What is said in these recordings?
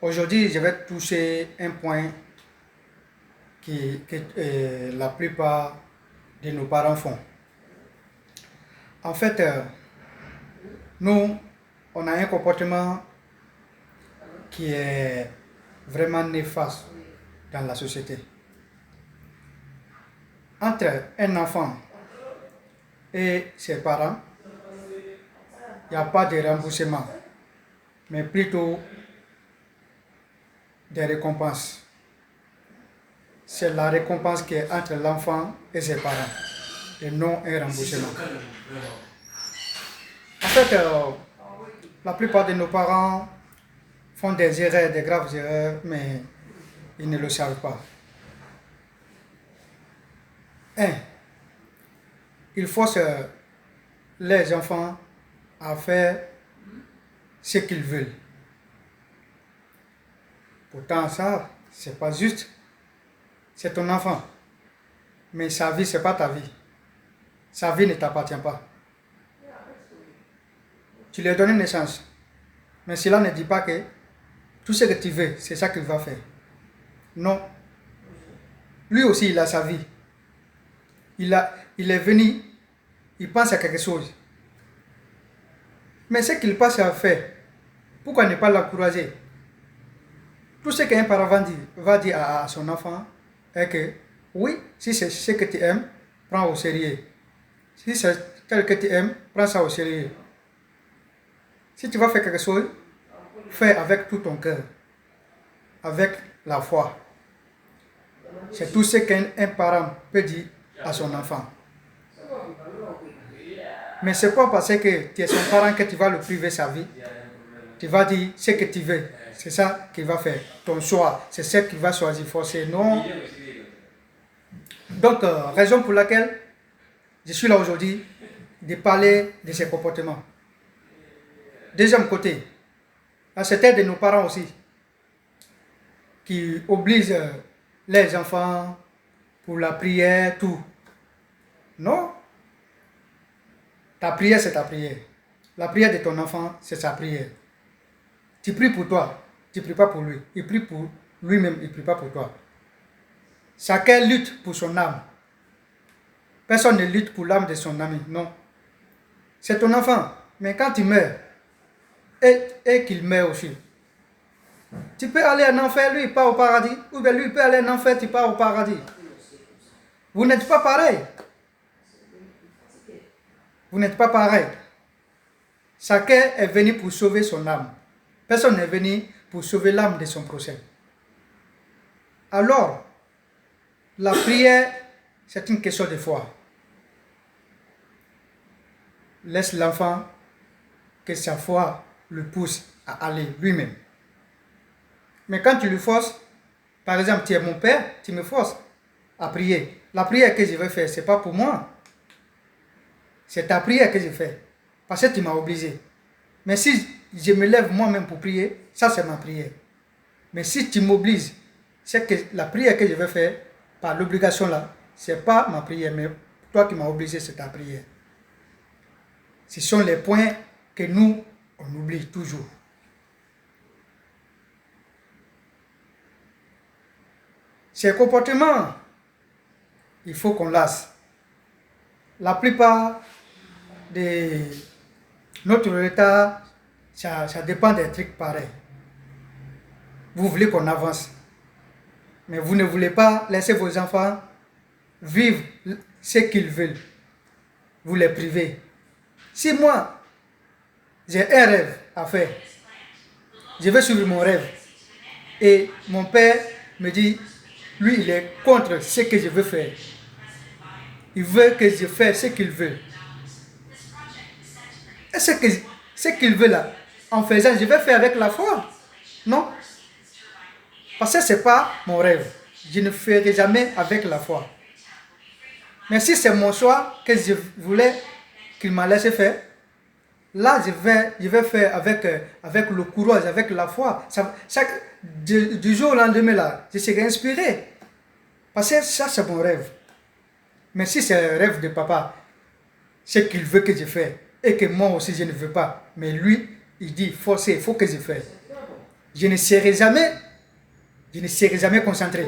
Aujourd'hui, je vais toucher un point que la plupart de nos parents font. En fait, nous, on a un comportement qui est vraiment néfaste dans la société. Entre un enfant et ses parents, il n'y a pas de remboursement, mais plutôt des récompenses. C'est la récompense qui est entre l'enfant et ses parents, et non un remboursement. En fait, la plupart de nos parents font des erreurs, des graves erreurs, mais ils ne le savent pas. Ils forcent les enfants à faire ce qu'ils veulent. Pourtant, ça, c'est pas juste. C'est ton enfant. Mais sa vie, c'est pas ta vie. Sa vie ne t'appartient pas. Tu lui as donné naissance. Mais cela ne dit pas que tout ce que tu veux, c'est ça qu'il va faire. Non. Lui aussi, il a sa vie. Il est venu, il pense à quelque chose. Mais ce qu'il passe à faire, pourquoi ne pas l'encourager? Tout ce qu'un parent va dire à son enfant est que, oui, si c'est ce que tu aimes, prends au sérieux. Si c'est tel que tu aimes, prends ça au sérieux. Si tu vas faire quelque chose, fais avec tout ton cœur, avec la foi. C'est tout ce qu'un parent peut dire à son enfant. Mais c'est pas parce que tu es son parent que tu vas le priver sa vie. Tu vas dire ce que tu veux. C'est ça qu'il va faire. Ton choix, c'est ce qu'il va choisir forcer. Non. Donc, raison pour laquelle je suis là aujourd'hui, de parler de ces comportements. Deuxième côté, c'était de nos parents aussi, qui obligent les enfants pour la prière, tout. Non. Ta prière, c'est ta prière. La prière de ton enfant, c'est sa prière. Tu pries pour toi, tu ne pries pas pour lui. Il prie pour lui-même, il ne prie pas pour toi. Chacun lutte pour son âme. Personne ne lutte pour l'âme de son ami, non. C'est ton enfant. Mais quand tu meurs, et qu'il meurt aussi, tu peux aller en enfer, lui, pas au paradis. Ou bien lui peut aller en enfer, tu pars au paradis. Vous n'êtes pas pareil. Vous n'êtes pas pareil. Chacun est venu pour sauver son âme. Personne n'est venu pour sauver l'âme de son prochain. Alors, la prière, c'est une question de foi. Laisse l'enfant que sa foi le pousse à aller lui-même. Mais quand tu le forces, par exemple, tu es mon père, tu me forces à prier. La prière que je vais faire, ce n'est pas pour moi. C'est ta prière que je fais. Parce que tu m'as obligé. Mais si je me lève moi-même pour prier, ça c'est ma prière. Mais si tu m'obliges, c'est que la prière que je vais faire, par l'obligation là, ce n'est pas ma prière, mais toi qui m'as obligé, c'est ta prière. Ce sont les points que nous, on oublie toujours. Ces comportements, il faut qu'on lâche. La plupart de notre état, ça dépend des trucs pareils. Vous voulez qu'on avance, mais vous ne voulez pas laisser vos enfants vivre ce qu'ils veulent. Vous les privez. Si moi, j'ai un rêve à faire, je vais suivre mon rêve. Et mon père me dit, lui, il est contre ce que je veux faire. Il veut que je fasse ce qu'il veut. Et ce qu'il veut là, en faisant, je vais faire avec la foi. Non. Parce que ce n'est pas mon rêve. Je ne ferai jamais avec la foi. Mais si c'est mon choix que je voulais qu'il m'a laissé faire, là, je vais faire avec le courage, avec la foi. Du jour au lendemain, là, je serai inspiré. Parce que ça, c'est mon rêve. Mais si c'est un rêve de papa, ce qu'il veut que je fasse, et que moi aussi, je ne veux pas, mais lui, il dit, forcé, il faut que je fasse. je ne serai jamais concentré.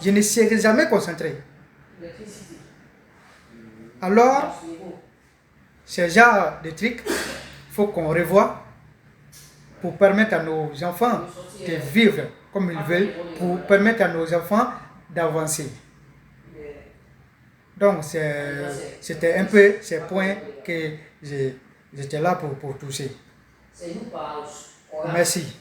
Je ne serai jamais concentré. Alors, ce genre de trucs, il faut qu'on revoie pour permettre à nos enfants de vivre comme ils veulent, pour permettre à nos enfants d'avancer. Donc, c'était un peu ces points que j'étais là pour toucher. Merci.